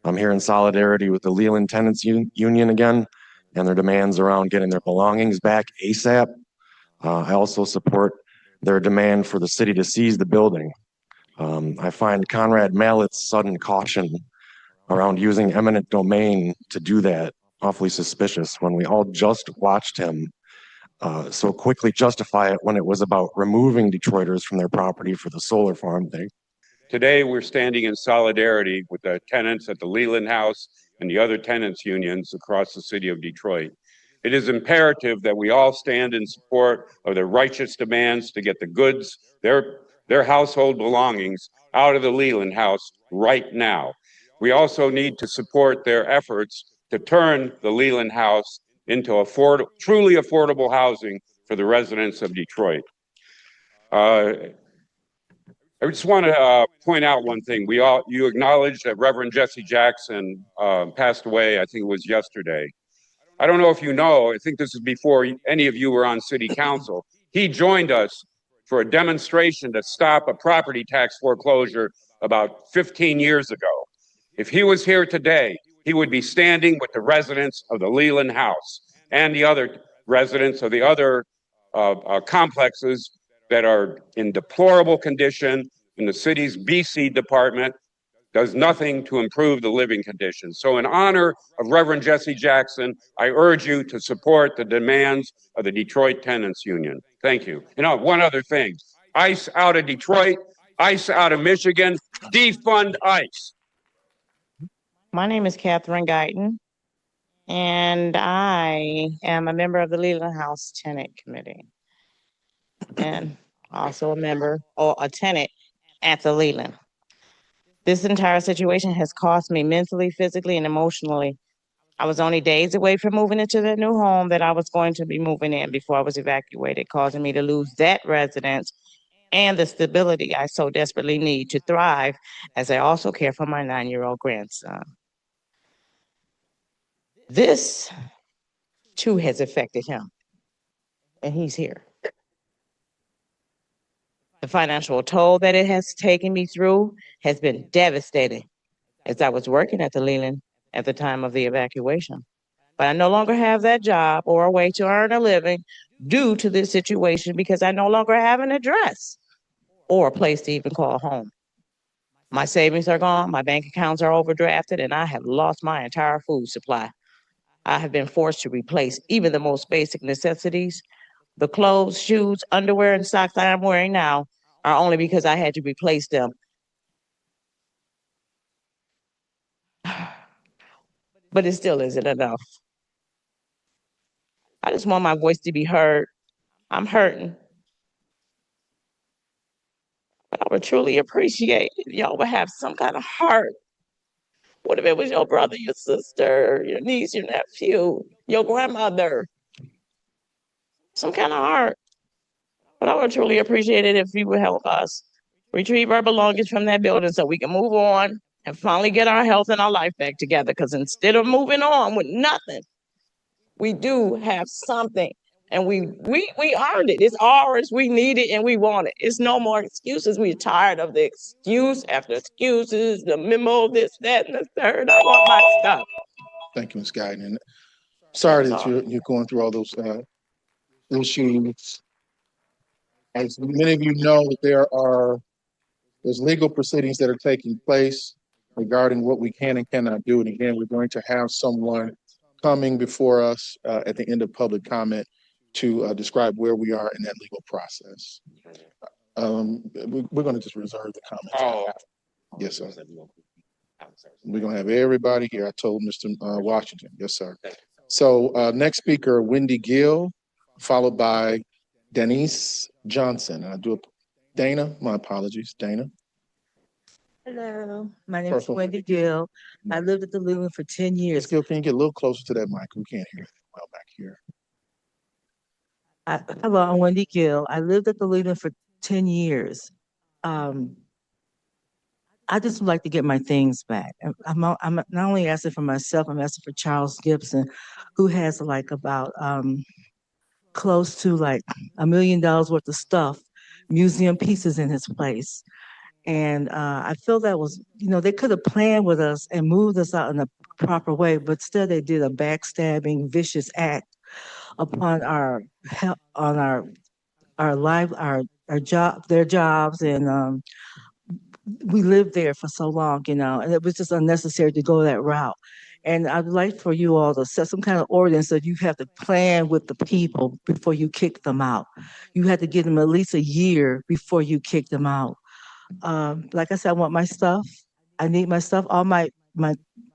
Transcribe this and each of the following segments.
I'm here in solidarity with the Leland Tenants Union again and their demands around getting their belongings back ASAP. I also support their demand for the city to seize the building. I find Conrad Mallett's sudden caution around using eminent domain to do that awfully suspicious when we all just watched him so quickly justify it when it was about removing Detroiters from their property for the solar farm thing. Today, we're standing in solidarity with the tenants at the Leland House and the other tenants unions across the city of Detroit. It is imperative that we all stand in support of their righteous demands to get the goods, their household belongings out of the Leland House right now. We also need to support their efforts to turn the Leland House into truly affordable housing for the residents of Detroit. I just want to point out one thing. You acknowledged that Reverend Jesse Jackson passed away, I think it was yesterday. I don't know if you know, I think this is before any of you were on city council. He joined us for a demonstration to stop a property tax foreclosure about 15 years ago. If he was here today, he would be standing with the residents of the Leland House and the other residents of the other complexes that are in deplorable condition, and the city's BC department does nothing to improve the living conditions. So in honor of Reverend Jesse Jackson, I urge you to support the demands of the Detroit Tenants Union. Thank you. One other thing, ICE out of Detroit, ICE out of Michigan, defund ICE. My name is Catherine Guyton, and I am a member of the Leland House Tenant Committee, and also a member or a tenant at the Leland. This entire situation has cost me mentally, physically, and emotionally. I was only days away from moving into the new home that I was going to be moving in before I was evacuated, causing me to lose that residence and the stability I so desperately need to thrive, as I also care for my 9-year-old grandson. This, too, has affected him, and he's here. The financial toll that it has taken me through has been devastating, as I was working at the Leland at the time of the evacuation. But I no longer have that job or a way to earn a living due to this situation because I no longer have an address or a place to even call home. My savings are gone, my bank accounts are overdrafted, and I have lost my entire food supply. I have been forced to replace even the most basic necessities. The clothes, shoes, underwear, and socks that I'm wearing now are only because I had to replace them. But it still isn't enough. I just want my voice to be heard. I'm hurting. But I would truly appreciate if y'all would have some kind of heart. What if it was your brother, your sister, your niece, your nephew, your grandmother? Some kind of heart. But I would truly appreciate it if you would help us retrieve our belongings from that building so we can move on and finally get our health and our life back together. Because instead of moving on with nothing, we do have something. And we earned it. It's ours. We need it and we want it. It's no more excuses. We're tired of the excuse after excuses, the memo, this, that, and the third. I want my stuff. Thank you, Ms. Guyton. And sorry that you're going through all those issues. As many of you know, there's legal proceedings that are taking place regarding what we can and cannot do. And again, we're going to have someone coming before us at the end of public comment to describe where we are in that legal process. We're going to just reserve the comments. Oh. Yes, sir. We're going to have everybody here. I told Mr. Washington. Yes, sir. So next speaker, Wendy Gill, followed by Denise Johnson. Dana, my apologies, Dana. Hello, my name is Wendy Gill. I lived at the Leland for 10 years. Gill, can you get a little closer to that mic? We can't hear it well back here. Hello, I'm Wendy Gill. I lived at the Leland for 10 years. I just would like to get my things back. I'm not only asking for myself, I'm asking for Charles Gibson, who has like about close to like $1 million worth of stuff, museum pieces in his place. And I feel that was, they could have planned with us and moved us out in a proper way, but instead they did a backstabbing, vicious act upon our help, on our life, our job, their jobs, and we lived there for so long, and it was just unnecessary to go that route. And I'd like for you all to set some kind of ordinance that you have to plan with the people before you kick them out. You have to give them at least a year before you kick them out. Like I said, I want my stuff. I need my stuff. All my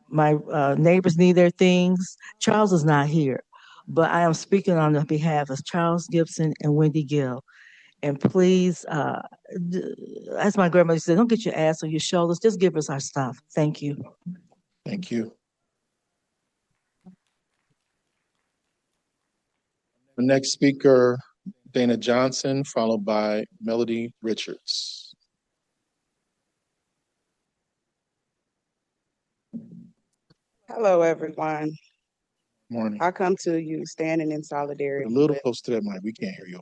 neighbors need their things. Charles is not here, but I am speaking on the behalf of Charles Gibson and Wendy Gill. And please, as my grandmother said, don't get your ass on your shoulders. Just give us our stuff. Thank you. Thank you. The next speaker, Dana Johnson, followed by Melody Richards. Hello, everyone. Morning. I come to you standing in A solidarity. little close to that mic. We can't hear you.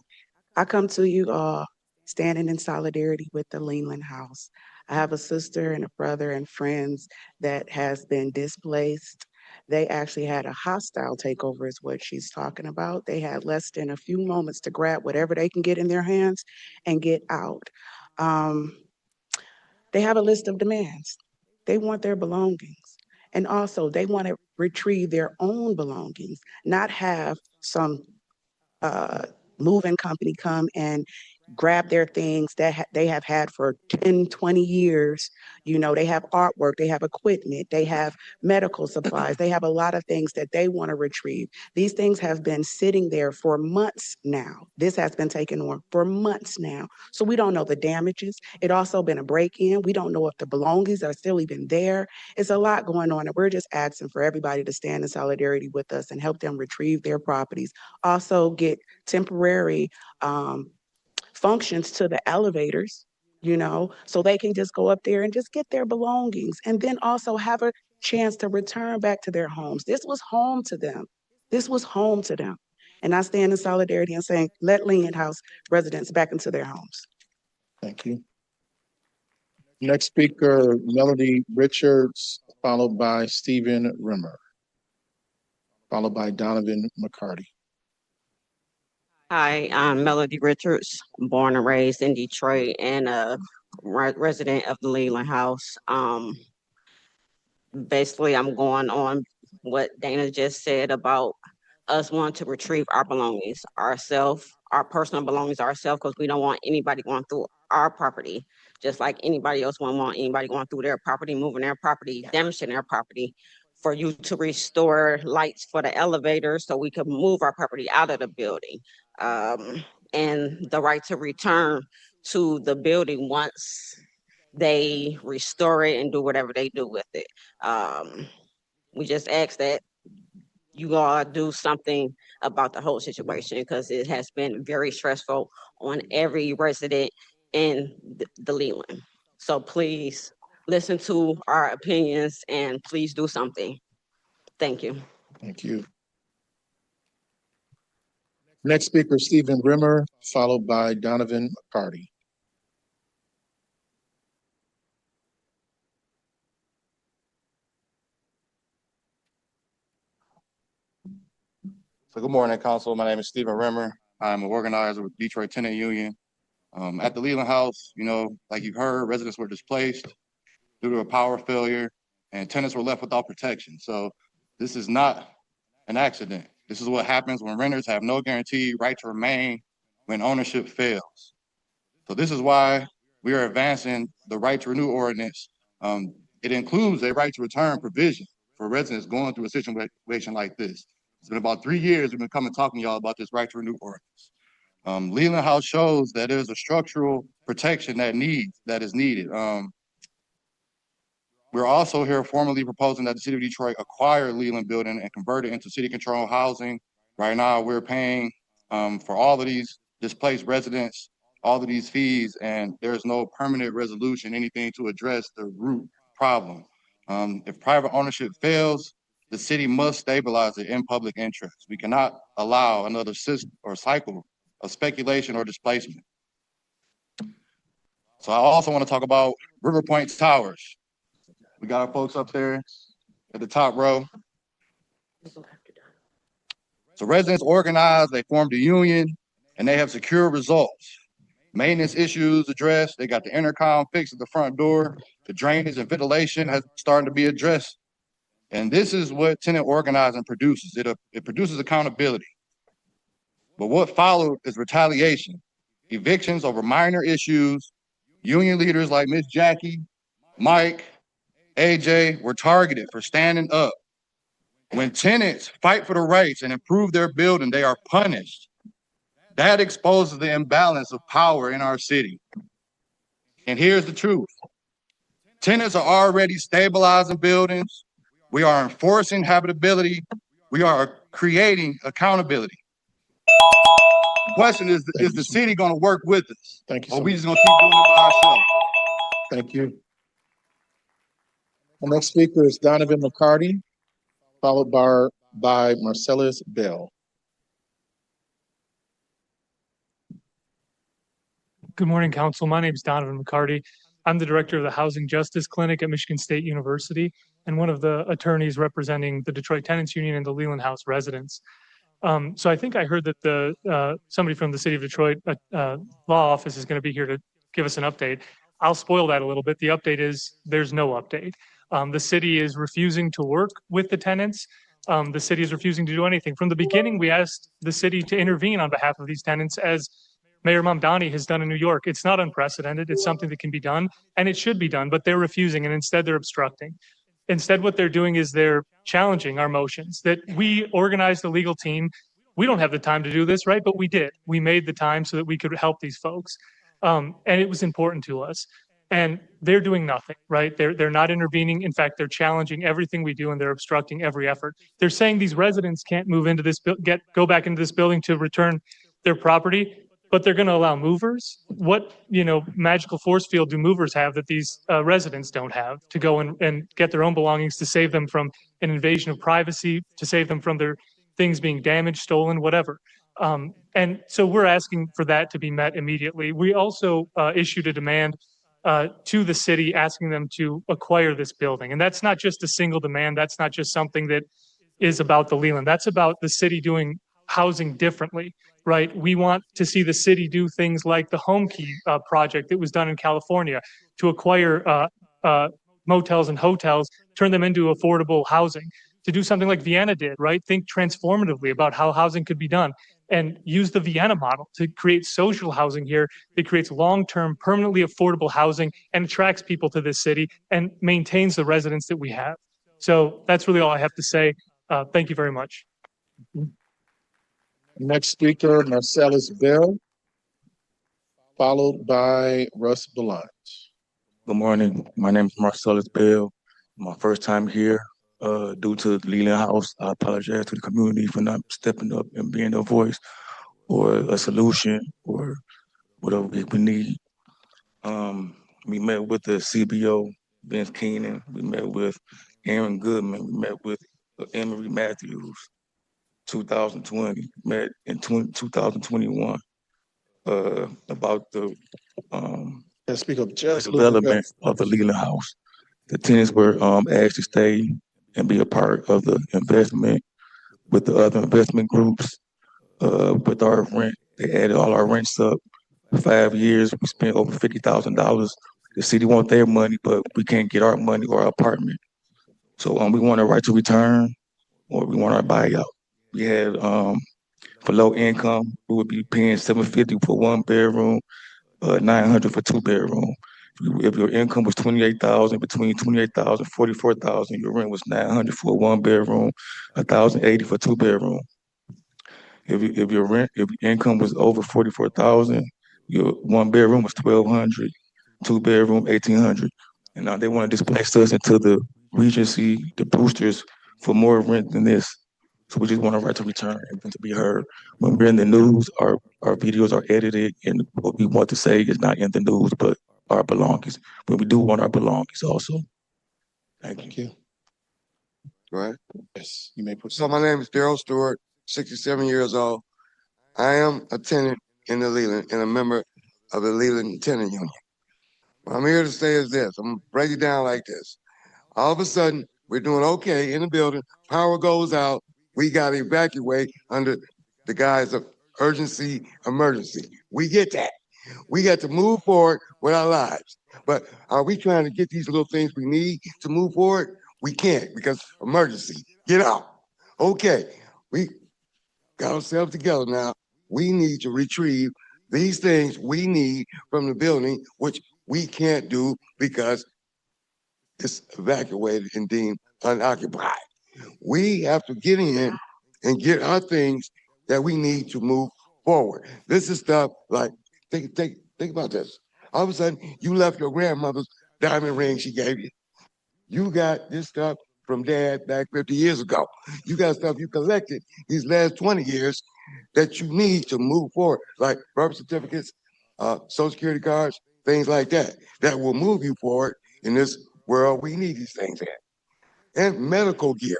I come to you standing in solidarity with the Leland House. I have a sister and a brother and friends that has been displaced. They actually had a hostile takeover, is what she's talking about. They had less than a few moments to grab whatever they can get in their hands and get out. They have a list of demands. They want their belongings. And also, they want to retrieve their own belongings, not have some moving company come and grab their things that they have had for 10, 20 years. They have artwork, they have equipment, they have medical supplies, they have a lot of things that they want to retrieve. These things have been sitting there for months now. This has been taken on for months now. So we don't know the damages. It also been a break-in. We don't know if the belongings are still even there. It's a lot going on, and we're just asking for everybody to stand in solidarity with us and help them retrieve their properties. Also get temporary functions to the elevators, so they can just go up there and just get their belongings and then also have a chance to return back to their homes. This was home to them. This was home to them. And I stand in solidarity and saying, let Leland House residents back into their homes. Thank you. Next speaker, Melody Richards, followed by Stephen Rimmer, followed by Donovan McCarty. Hi, I'm Melody Richards, born and raised in Detroit and a resident of the Leland House. Basically, I'm going on what Dana just said about us wanting to retrieve our belongings ourselves, our personal belongings ourselves, because we don't want anybody going through our property, just like anybody else won't want anybody going through their property, moving their property, damaging their property. For you to restore lights for the elevator so we can move our property out of the building. And the right to return to the building once they restore it and do whatever they do with it. We just ask that you all do something about the whole situation because it has been very stressful on every resident in the Leland. So please listen to our opinions and please do something. Thank you. Thank you. Next speaker, Stephen Rimmer, followed by Donovan McCarty. So good morning, Council. My name is Stephen Rimmer. I'm an organizer with Detroit Tenant Union. At the Leland House, like you've heard, residents were displaced due to a power failure and tenants were left without protection. So this is not an accident. This is what happens when renters have no guaranteed right to remain when ownership fails. So this is why we are advancing the right to renew ordinance. It includes a right to return provision for residents going through a situation like this. It's been about 3 years we've been coming talking to y'all about this right to renew ordinance. Leland House shows that there's a structural protection that is needed. We're also here formally proposing that the city of Detroit acquire Leland building and convert it into city controlled housing. Right now, we're paying for all of these displaced residents, all of these fees, and there's no permanent resolution, anything to address the root problem. If private ownership fails, the city must stabilize it in public interest. We cannot allow another system or cycle of speculation or displacement. So I also want to talk about River Point Towers. We got our folks up there at the top row. So residents organized, they formed a union, and they have secure results. Maintenance issues addressed. They got the intercom fixed at the front door. The drainage and ventilation has started to be addressed. And this is what tenant organizing produces. It produces accountability. But what followed is retaliation, evictions over minor issues. Union leaders like Miss Jackie, Mike, AJ were targeted for standing up. When tenants fight for the rights and improve their building, they are punished. That exposes the imbalance of power in our city. And here's the truth. Tenants are already stabilizing buildings. We are enforcing habitability. We are creating accountability. The question is the city going to work with us? Thank you Or so we much. just going to keep doing it by ourselves? Thank you. The next speaker is Donovan McCarty, followed by Marcellus Bell. Good morning, Council. My name is Donovan McCarty. I'm the director of the Housing Justice Clinic at Michigan State University and one of the attorneys representing the Detroit Tenants Union and the Leland House residents. So I think I heard that somebody from the City of Detroit law office is going to be here to give us an update. I'll spoil that a little bit. The update is there's no update. The city is refusing to work with the tenants. The city is refusing to do anything. From the beginning, we asked the city to intervene on behalf of these tenants, as Mayor Mamdani has done in New York. It's not unprecedented. It's something that can be done, and it should be done, but they're refusing, and instead they're obstructing. Instead, what they're doing is they're challenging our motions that we organized a legal team. We don't have the time to do this, right? But we did. We made the time so that we could help these folks. And it was important to us. And they're doing nothing, right? They're not intervening. In fact, they're challenging everything we do, and they're obstructing every effort. They're saying these residents can't move into this, go back into this building to return their property, but they're going to allow movers. What, magical force field do movers have that these residents don't have to go and get their own belongings, to save them from an invasion of privacy, to save them from their things being damaged, stolen, whatever. And so we're asking for that to be met immediately. We also issued a demand to the city asking them to acquire this building. And that's not just a single demand. That's not just something that is about the Leland. That's about the city doing housing differently, right? We want to see the city do things like the Home Key project that was done in California to acquire motels and hotels, turn them into affordable housing, to do something like Vienna did, right? Think transformatively about how housing could be done and use the Vienna model to create social housing here that creates long-term, permanently affordable housing and attracts people to this city and maintains the residents that we have. So that's really all I have to say. Thank you very much. Next speaker, Marcellus Bell, followed by Russ Ballant. Good morning. My name is Marcellus Bell. My first time here due to the Leland House. I apologize to the community for not stepping up and being a voice or a solution or whatever we need. We met with the CBO, Vince Keenan. We met with Aaron Goodman. We met with Emery Matthews, 2020. Met in 2021 about the Speak up just development of the Leland House. The tenants were asked to stay and be a part of the investment with the other investment groups. With our rent, they added all our rents up. 5 years, we spent over $50,000. The city want their money, but we can't get our money or our apartment. So we want a right to return, or we want our buyout. We had for low income, we would be paying $750 for 1 bedroom, $900 for 2 bedroom. If your income was $28,000, between $28,000 and $44,000, your rent was $900 for 1 bedroom, $1,080 for 2 bedroom. If your income was over $44,000, your 1 bedroom was $1,200, 2 bedroom $1,800. And now they want to displace us into the Regency, the boosters, for more rent than this. So we just want a right to return and to be heard. When we're in the news, our videos are edited, and what we want to say is not in the news, but our belongings. But we do want our belongings also. Thank you. Right. Yes, you may proceed. So my name is Daryl Stewart, 67 years old. I am a tenant in the Leland and a member of the Leland Tenant Union. What I'm here to say is this. I'm gonna break it down like this. All of a sudden, we're doing okay in the building. Power goes out. We got to evacuate under the guise of urgency, emergency. We get that. We got to move forward with our lives. But are we trying to get these little things we need to move forward? We can't because emergency. Get out. Okay, we got ourselves together now. We need to retrieve these things we need from the building, which we can't do because it's evacuated and deemed unoccupied. We have to get in and get our things that we need to move forward. This is stuff like, think about this. All of a sudden, you left your grandmother's diamond ring she gave you. You got this stuff from dad back 50 years ago. You got stuff you collected these last 20 years that you need to move forward, like birth certificates, social security cards, things like that, that will move you forward in this world we need these things in. And medical gear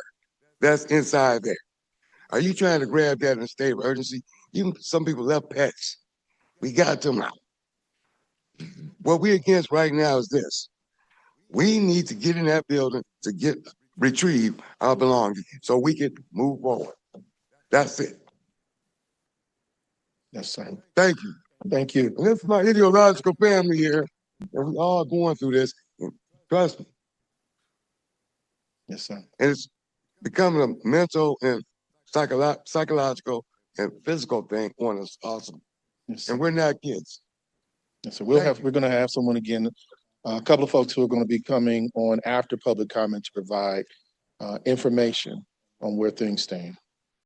that's inside there. Are you trying to grab that in a state of urgency? Even some people left pets. We got them out. What we're against right now is this. We need to get in that building to retrieve our belongings so we can move forward. That's it. Yes, sir. Thank you. Thank you. And this is my ideological family here, and we all going through this. And trust me. Yes, sir. And it's becoming a mental and psychological and physical thing on us also. Yes, And sir. we're not kids. Yes, sir. We're going to have someone again, a couple of folks who are going to be coming on after public comment to provide information on where things stand.